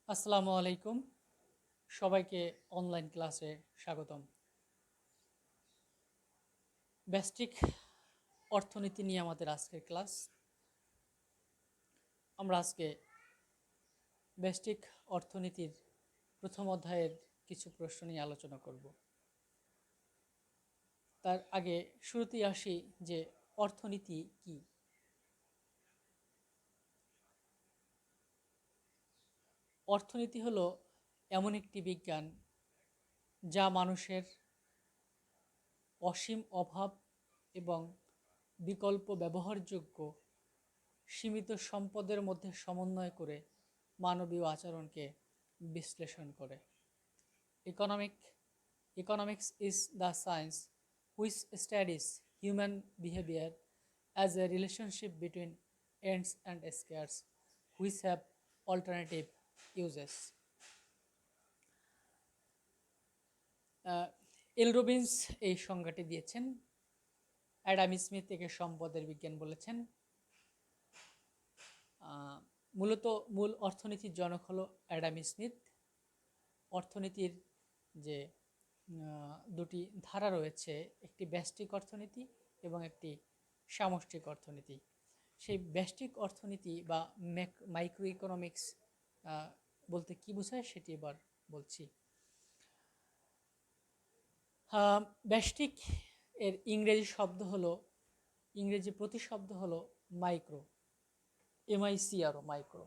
আসসালামু আলাইকুম। সবাইকে অনলাইন ক্লাসে স্বাগতম। ব্যষ্টিক অর্থনীতি নিয়ে আমাদের আজকের ক্লাস। আমরা আজকে ব্যষ্টিক অর্থনীতির প্রথম অধ্যায়ের কিছু প্রশ্ন নিয়ে আলোচনা করব। তার আগে শুরুতেই আসি যে অর্থনীতি কি। অর্থনীতি হলো এমন একটি বিজ্ঞান যা মানুষের অসীম অভাব এবং বিকল্প ব্যবহারযোগ্য সীমিত সম্পদের মধ্যে সমন্বয় করে মানবীয় আচরণকে বিশ্লেষণ করে। Economic Economics is the science which studies human behavior as a relationship between ends and scarce which have alternative uses. L Robbins এই সংজ্ঞাটি দিয়েছেন। অ্যাডাম স্মিথ একে সম্পদের বিজ্ঞান বলেছেন। মূলত মূল অর্থনীতির জনক হলো অ্যাডাম স্মিথ। অর্থনীতির যে দুটি ধারা রয়েছে, একটি ব্যষ্টিক অর্থনীতি এবং একটি সামষ্টিক অর্থনীতি। সেই ব্যষ্টিক অর্থনীতি বা মাইক্রো ইকোনমিক্স বলতে কি বোঝায় সেটি এবার বলছি। ব্যষ্টিক এর ইংরেজি প্রতিশব্দ হলো মাইক্রো, MICRO, মাইক্রো।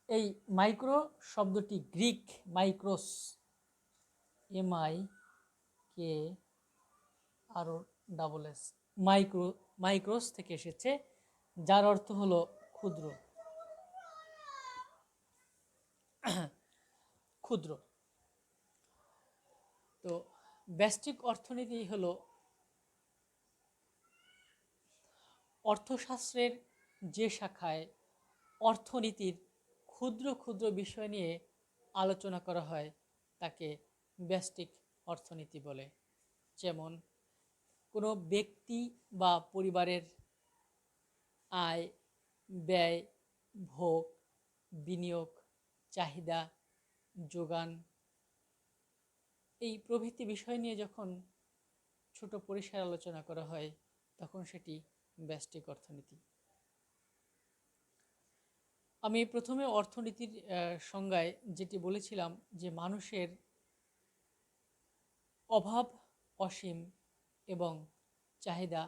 এই মাইক্রো শব্দটি গ্রিক মাইক্রোস, MIKROS, মাইক্রোস থেকে এসেছে, যার অর্থ হলো ক্ষুদ্র। ক্ষুদ্র। তো ব্যষ্টিক অর্থনীতি হলো অর্থশাস্ত্রের যে শাখায় অর্থনীতির ক্ষুদ্র ক্ষুদ্র বিষয় নিয়ে আলোচনা করা হয় তাকে ব্যষ্টিক অর্থনীতি বলে। যেমন কোনো ব্যক্তি বা পরিবারের আয়, ব্যয়, ভোগ, বিনিয়োগ, চাহিদা, যোগান এই প্রভৃতি বিষয় নিয়ে যখন ছোট পরিসরে আলোচনা করা হয় তখন সেটি ব্যষ্টিক অর্থনীতি। আমি প্রথমে অর্থনীতির সংজ্ঞায় যেটি বলেছিলাম যে মানুষের অভাব অসীম এবং চাহিদা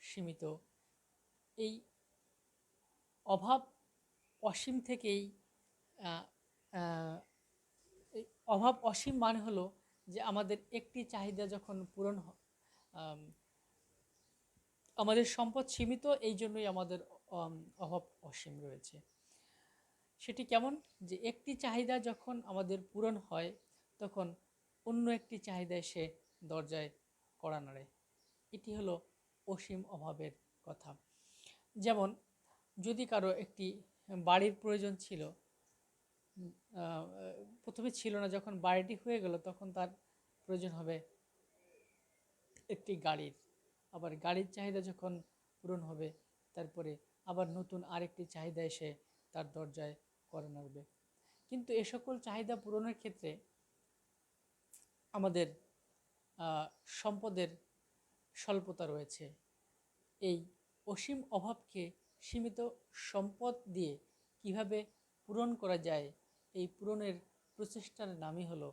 সীমিত। এই অভাব অসীম থেকেই এই অভাব অসীম মানে হলো যে আমাদের একটি চাহিদা যখন পূরণ আমাদের সম্পদ সীমিত, এই জন্যই আমাদের অভাব অসীম রয়েছে। সেটি কেমন, যে একটি চাহিদা যখন আমাদের পূরণ হয় তখন অন্য একটি চাহিদা এসে দরজায় কড়া নাড়ে। এটি হলো অসীম অভাবের কথা। যেমন যদি কারো একটি বাড়ির প্রয়োজন ছিল, প্রথমে ছিল না, যখন বাড়িটি হয়ে গেল তখন তার প্রয়োজন হবে একটি গাড়ির। আবার গাড়ির চাহিদা যখন পূরণ হবে তারপরে আবার নতুন আরেকটি চাহিদা এসে তার দরজায় কড়া নাড়বে। কিন্তু এ সকল চাহিদা পূরণের ক্ষেত্রে আমাদের সম্পদের স্বল্পতা রয়েছে। এই অসীম অভাবকে সীমিত সম্পদ দিয়ে কিভাবে পূরণ করা যায়, এই পূরণের প্রচেষ্টার নামই হলো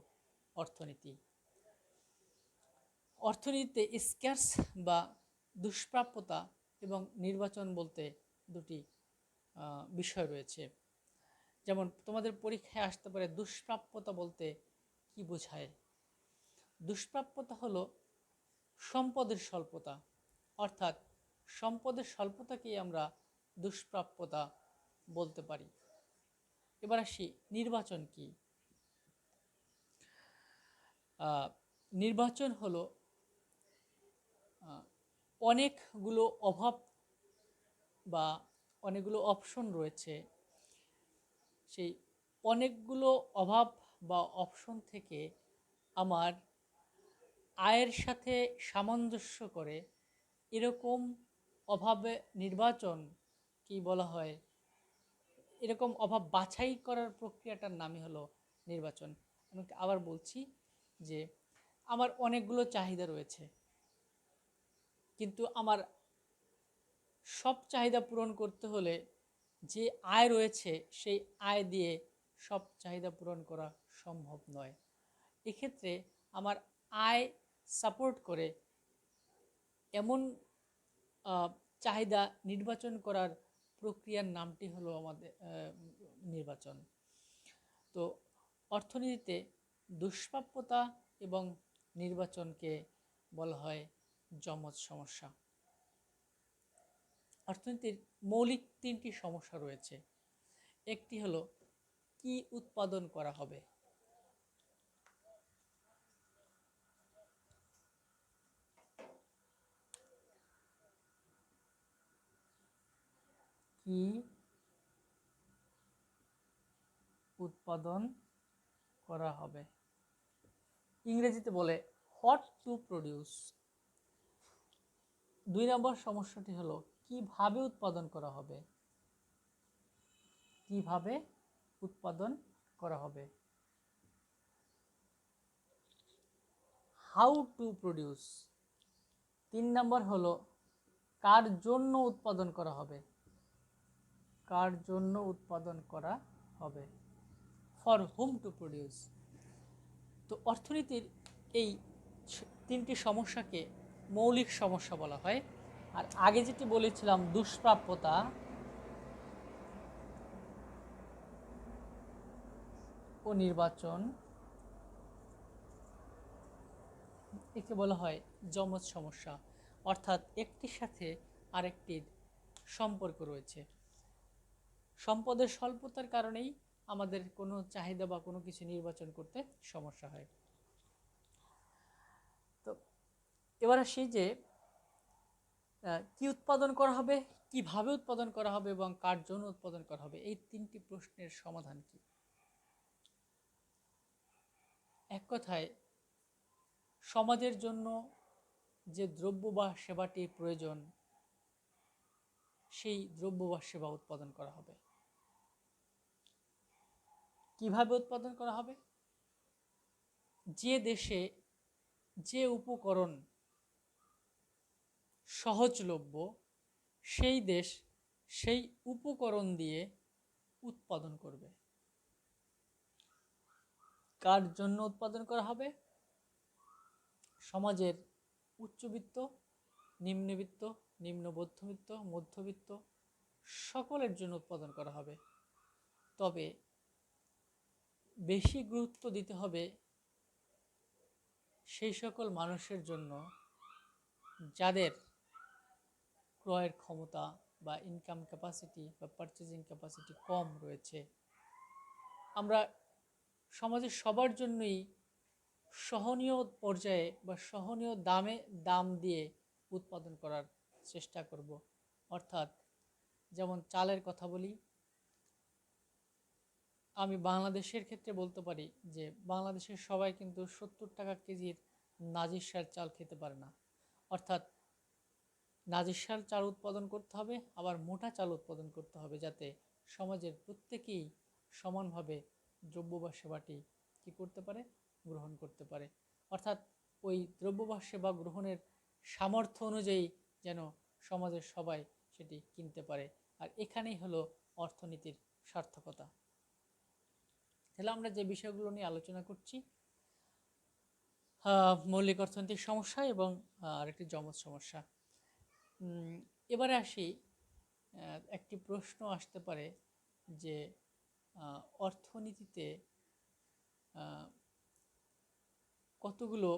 অর্থনীতি। অর্থনীতিতে স্ক্যার্স বা দুষ্প্রাপ্যতা এবং নির্বাচন বলতে দুটি বিষয় রয়েছে। যেমন তোমাদের পরীক্ষায় আসতে পারে দুষ্প্রাপ্যতা বলতে কি বোঝায়। দুষ্প্রাপ্যতা হলো সম্পদের স্বল্পতা, অর্থাৎ সম্পদের স্বল্পতাকেই আমরা দুষ্প্রাপ্যতা বলতে পারি। এবার আসি নির্বাচন কি। নির্বাচন হলো অনেকগুলো অভাব বা অনেকগুলো অপশন রয়েছে, সেই অনেকগুলো অভাব বা অপশন থেকে আমার আয়ের সাথে সামঞ্জস্য করে এরকম অভাবে নির্বাচন কি বলা হয়, এরকম অভাব বাছাই করার প্রক্রিয়াটার নামই হলো নির্বাচন। আমি আবার বলছি যে আমার অনেকগুলো চাহিদা রয়েছে, কিন্তু আমার সব চাহিদা পূরণ করতে হলে যে আয় রয়েছে সেই আয় দিয়ে সব চাহিদা পূরণ করা সম্ভব নয়। এক্ষেত্রে আমার আয় সাপোর্ট করে এমন চাহিদা নির্বাচন করার প্রক্রিয়ার নামটি হলো আমাদের নির্বাচন। তো অর্থনীতিতে দুষ্প্রাপ্যতা এবং নির্বাচনকে বলা হয় যমজ সমস্যা। অর্থনীতির মৌলিক তিনটি সমস্যা রয়েছে। একটি হলো কি উৎপাদন করা হবে, কি উৎপাদন করা হবে, ইংরেজিতে বলে হোয়াট টু প্রডিউস। 2 নম্বর সমস্যাটি হলো কিভাবে উৎপাদন করা হবে, কিভাবে উৎপাদন করা হবে, হাউ টু প্রডিউস। 3 নম্বর হলো কার জন্য উৎপাদন করা হবে, কার জন্য উৎপাদন করা হবে, ফর হুম টু প্রডিউস। তো অর্থনীতির এই তিনটি সমস্যাকে মৌলিক সমস্যা বলা হয়। আর আগে যেটি বলেছিলাম দুষ্প্রাপ্যতা ও নির্বাচন, একে বলা হয় যমজ সমস্যা, অর্থাৎ একটির সাথে আরেকটির সম্পর্ক রয়েছে। সম্পদের স্বল্পতার কারণেই আমাদের কোনো চাহিদা বা কোনো কিছু নির্বাচন করতে সমস্যা হয়। তো এবার আসি যে কি উৎপাদন করা হবে, কিভাবে উৎপাদন করা হবে এবং কার জন্য উৎপাদন করা হবে, এই তিনটি প্রশ্নের সমাধান কি? এক কথায় সমাজের জন্য যে দ্রব্য বা সেবাটি প্রয়োজন সেই দ্রব্য বা সেবা উৎপাদন করা হবে। কিভাবে উৎপাদন করা হবে? যে দেশে যে উপকরণ সহজলভ্য সেই দেশ সেই উপকরণ দিয়ে উৎপাদন করবে। কার জন্য উৎপাদন করা হবে? সমাজের উচ্চবিত্ত, নিম্নবিত্ত, নিম্ন মধ্যবিত্ত, মধ্যবিত্ত সকলের জন্য উৎপাদন করা হবে। তবে বেশি গুরুত্ব দিতে হবে সেই সকল মানুষের জন্য যাদের ক্রয়ের ক্ষমতা বা ইনকাম ক্যাপাসিটি বা পারচেজিং ক্যাপাসিটি কম রয়েছে। আমরা সমাজের সবার জন্যই সহনীয় পর্যায়ে বা সহনীয় দাম দিয়ে উৎপাদন করার চেষ্টা করব। অর্থাৎ যেমন চালের কথা বলি, আমি বাংলাদেশের ক্ষেত্রে বলতে পারি যে বাংলাদেশের সবাই কিন্তু 70 টাকা কেজির নাজিরশার চাল খেতে পারে না। অর্থাৎ নাজিরশার চাল উৎপাদন করতে হবে, আবার মোটা চাল উৎপাদন করতে হবে, যাতে সমাজের প্রত্যেকেই সমানভাবে দ্রব্য বা সেবাটি কী করতে পারে, গ্রহণ করতে পারে। অর্থাৎ ওই দ্রব্য বা সেবা গ্রহণের সামর্থ্য অনুযায়ী যেন সমাজের সবাই সেটি কিনতে পারে। আর এখানেই হলো অর্থনীতির সার্থকতা। তাহলে আমরা যে বিষয়গুলো নিয়ে আলোচনা করছি, মৌলিক অর্থনৈতিক সমস্যা এবং আরেকটি যমজ সমস্যা। এবারে আসি, একটি প্রশ্ন আসতে পারে যে অর্থনীতিতে কতগুলো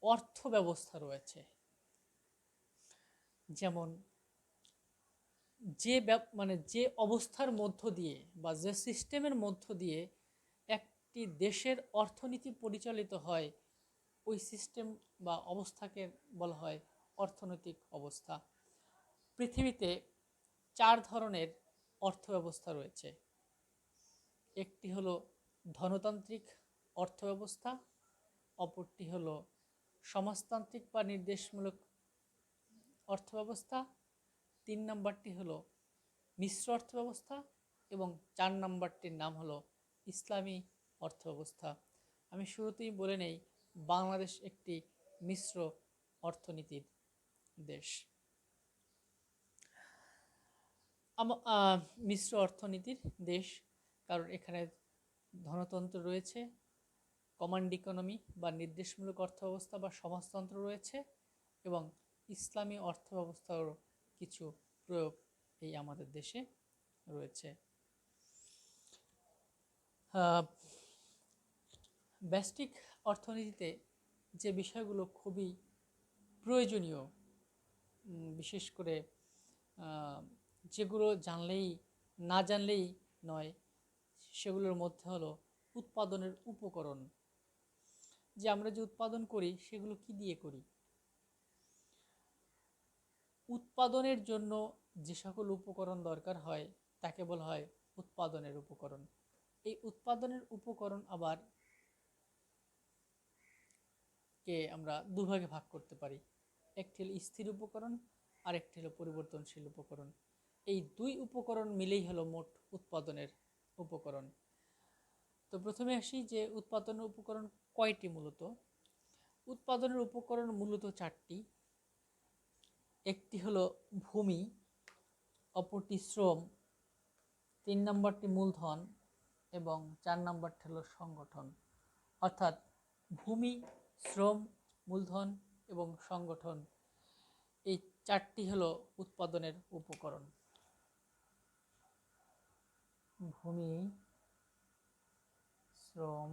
অর্থ ব্যবস্থা রয়েছে। যেমন যে অবস্থার মধ্য দিয়ে বা যে সিস্টেমের মধ্য দিয়ে একটি দেশের অর্থনীতি পরিচালিত হয় ওই সিস্টেম বা অবস্থাকে বলা হয় অর্থনৈতিক অবস্থা। পৃথিবীতে 4 ধরনের অর্থ ব্যবস্থা রয়েছে। একটি হলো ধনতান্ত্রিক অর্থ ব্যবস্থা, অপরটি হলো সমাজতান্ত্রিক বা নির্দেশমূলক অর্থ ব্যবস্থা, 3 নাম্বারটি হলো মিশ্র অর্থব্যবস্থা এবং 4 নাম্বারটির নাম হলো ইসলামী অর্থব্যবস্থা। আমি শুরুতেই বলে নেই, বাংলাদেশ একটি মিশ্র অর্থনীতির দেশ। মিশ্র অর্থনীতির দেশ কারণ এখানে ধনতন্ত্র রয়েছে, কমান্ড ইকোনমি বা নির্দেশমূলক অর্থব্যবস্থা বা সমাজতন্ত্র রয়েছে এবং ইসলামী অর্থব্যবস্থারও কিছু প্রয়োগ এই আমাদের দেশে রয়েছে। ব্যষ্টিক অর্থনীতিতে যে বিষয়গুলো খুবই প্রয়োজনীয়, বিশেষ করে যেগুলো না জানলেই নয়, সেগুলোর মধ্যে হলো উৎপাদনের উপকরণ। যে আমরা যে উৎপাদন করি সেগুলো কি দিয়ে করি? উৎপাদনের জন্য যে সকল উপকরণ দরকার হয় তাকে বলা হয় উৎপাদনের উপকরণ। এই উৎপাদনের উপকরণ আবার কে আমরা দুভাগে ভাগ করতে পারি, একটি হলো স্থির উপকরণ আর একটি হলো পরিবর্তনশীল উপকরণ। এই দুই উপকরণ মিলেই হলো মোট উৎপাদনের উপকরণ। তো প্রথমে আসি যে উৎপাদনের উপকরণ কয়টি। মূলত উৎপাদনের উপকরণ মূলত 4টি। একটি হলো ভূমি, অপরটি শ্রম, 3 নম্বরটি মূলধন এবং 4 নম্বরটি হলো সংগঠন। অর্থাৎ ভূমি, শ্রম, মূলধন এবং সংগঠন, এই 4টি হলো উৎপাদনের উপকরণ। ভূমি, শ্রম,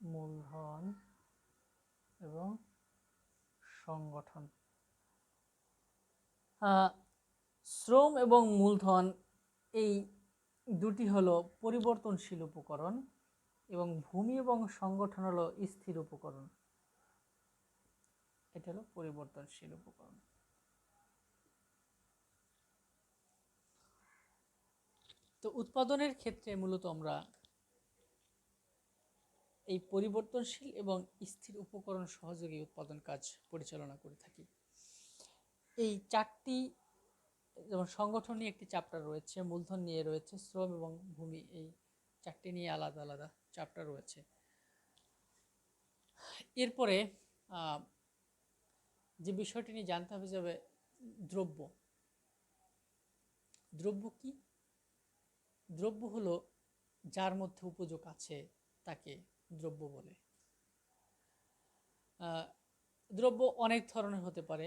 মূলধন এবং সংগঠন। শ্রম এবং মূলধন এই দুটি হলো পরিবর্তনশীল উপকরণ এবং ভূমি এবং সংগঠন হলো স্থির উপকরণ। এটা হলো পরিবর্তনশীল উপকরণ। তো উৎপাদনের ক্ষেত্রে মূলত আমরা এই পরিবর্তনশীল এবং স্থির উপকরণ সহযোগে উৎপাদন কাজ পরিচালনা করে থাকি। এই 4টি, যেমন সংগঠন নিয়ে একটি চ্যাপ্টার রয়েছে, মূলধন নিয়ে রয়েছে, শ্রম এবং ভূমি, এই 4টি নিয়ে আলাদা আলাদা চ্যাপ্টার রয়েছে। এরপরে যে বিষয়টি নিয়ে জানতে হবে যাবে দ্রব্য। দ্রব্য কি? দ্রব্য হলো যার মধ্যে উপযোগ আছে তাকে দ্রব্য বলে। দ্রব্য অনেক ধরনের হতে পারে।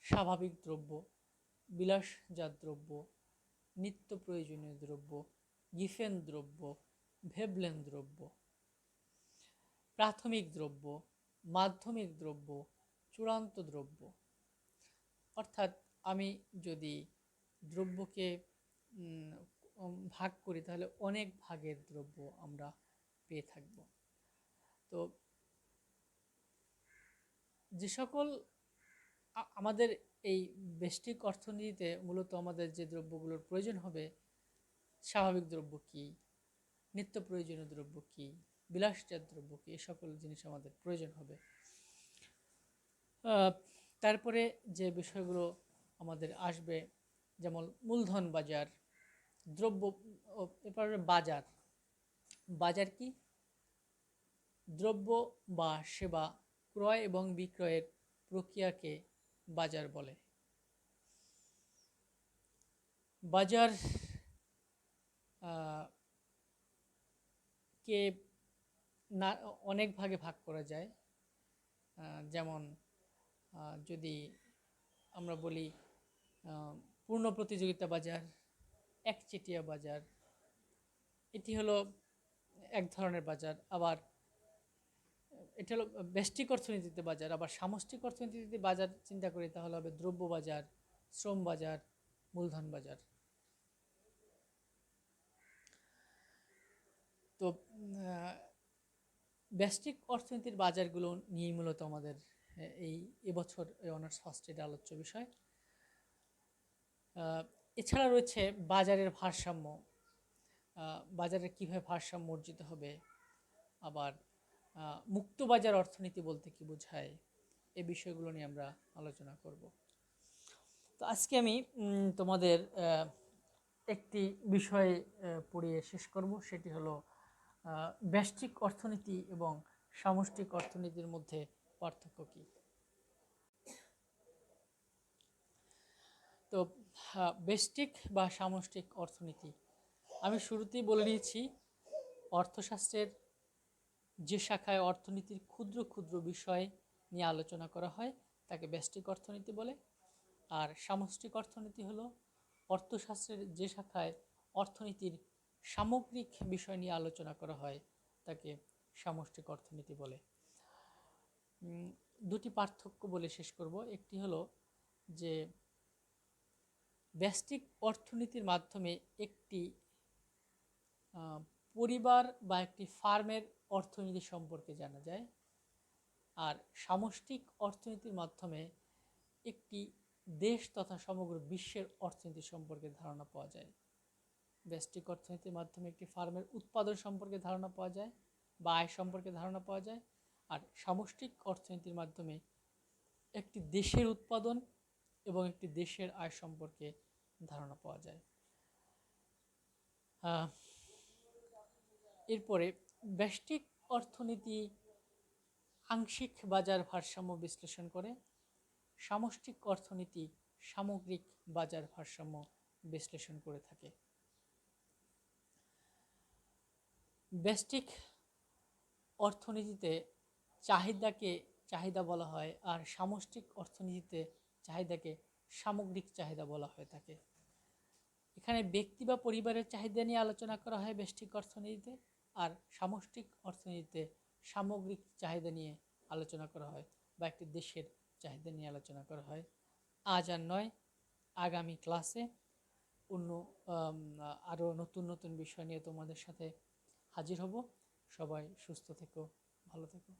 স্বাভাবিক দ্রব্য, বিলাসজাত দ্রব্য, নিত্য প্রয়োজনীয় দ্রব্য, গিফেন দ্রব্য, ভেবলেন দ্রব্য, প্রাথমিক দ্রব্য, মাধ্যমিক দ্রব্য, চূড়ান্ত দ্রব্য। অর্থাৎ আমি যদি দ্রব্যকে ভাগ করি তাহলে অনেক ভাগের দ্রব্য আমরা পেয়ে থাকব। তো যে সকল আমাদের এই ব্যষ্টিক অর্থনীতিতে মূলত আমাদের যে দ্রব্যগুলোর প্রয়োজন হবে, স্বাভাবিক দ্রব্য কি, নিত্য প্রয়োজনীয় দ্রব্য কি, বিলাসজাত দ্রব্য কি, এই সকল জিনিস আমাদের প্রয়োজন হবে। তারপরে যে বিষয়গুলো আমাদের আসবে, যেমন মূলধন বাজার, দ্রব্য, এরপরে বাজার। বাজার কি? দ্রব্য বা সেবা ক্রয় এবং বিক্রয়ের প্রক্রিয়াকে বাজার বলে। বাজার কে না অনেক ভাগে ভাগ করা যায়। যেমন যদি আমরা বলি পূর্ণ প্রতিযোগিতা বাজার, একচেটিয়া বাজার, এটি হলো এক ধরনের বাজার। আবার এটা হলো ব্যষ্টিক অর্থনীতিতে বাজার। আবার সামষ্টিক অর্থনীতিতে বাজার চিন্তা করি তাহলে হবে দ্রব্য বাজার, শ্রম বাজার, মূলধন বাজার। তো ব্যষ্টিক অর্থনীতির বাজারগুলো নিয়েই মূলত আমাদের এবছর অনার্স ফার্স্ট ইয়ারের আলোচ্য বিষয়। এছাড়া রয়েছে বাজারের ভারসাম্য, বাজারে কীভাবে ভারসাম্য অর্জিত হবে। আবার মুক্তবাজার অর্থনীতি বলতে কি বোঝায়, এই বিষয়গুলো নিয়ে আমরা আলোচনা করব। তো আজকে আমি তোমাদের একটি বিষয় পড়িয়ে শেষ করব, সেটি হলো ব্যষ্টিক অর্থনীতি এবং সামষ্টিক অর্থনীতির মধ্যে পার্থক্য কী। তো ব্যষ্টিক বা সামষ্টিক অর্থনীতি, আমি শুরুতেই বলে নিয়েছি, অর্থশাস্ত্রের যে শাখায় অর্থনীতির ক্ষুদ্র ক্ষুদ্র বিষয় নিয়ে আলোচনা করা হয় তাকে ব্যষ্টিক অর্থনীতি বলে। আর সামষ্টিক অর্থনীতি হলো অর্থশাস্ত্রের যে শাখায় অর্থনীতির সামগ্রিক বিষয় নিয়ে আলোচনা করা হয় তাকে সামষ্টিক অর্থনীতি বলে। দুটি পার্থক্য বলে শেষ করব। একটি হলো যে ব্যষ্টিক অর্থনীতির মাধ্যমে একটি পরিবার বা একটি ফার্মের অর্থনীতি সম্পর্কে জানা যায়, আর সামষ্টিক অর্থনীতির মাধ্যমে একটি দেশ তথা সমগ্র বিশ্বের অর্থনীতি সম্পর্কে ধারণা পাওয়া যায়। ব্যষ্টিক অর্থনীতির মাধ্যমে একটি ফার্মের উৎপাদন সম্পর্কে ধারণা পাওয়া যায় বা আয় সম্পর্কে ধারণা পাওয়া যায়, আর সামষ্টিক অর্থনীতির মাধ্যমে একটি দেশের উৎপাদন এবং একটি দেশের আয় সম্পর্কে ধারণা পাওয়া যায়। এরপরে ব্যষ্টিক অর্থনীতি আংশিক বাজার ভারসাম্য বিশ্লেষণ করে, সামষ্টিক অর্থনীতি সামগ্রিক বাজার ভারসাম্য বিশ্লেষণ করে থাকে। ব্যষ্টিক অর্থনীতিতে চাহিদাকে চাহিদা বলা হয়, আর সামষ্টিক অর্থনীতিতে চাহিদাকে সামগ্রিক চাহিদা বলা হয়ে থাকে। এখানে ব্যক্তি বা পরিবারের চাহিদা নিয়ে আলোচনা করা হয় ব্যষ্টিক অর্থনীতিতে, আর সামষ্টিক অর্থনীতিতে সামগ্রিক চাহিদা নিয়ে আলোচনা করা হয় বা একটি দেশের চাহিদা নিয়ে আলোচনা করা হয়। আজ আর নয়, আগামী ক্লাসে অন্য আরও নতুন নতুন বিষয় নিয়ে তোমাদের সাথে হাজির হব। সবাই সুস্থ থেকো, ভালো থেকো।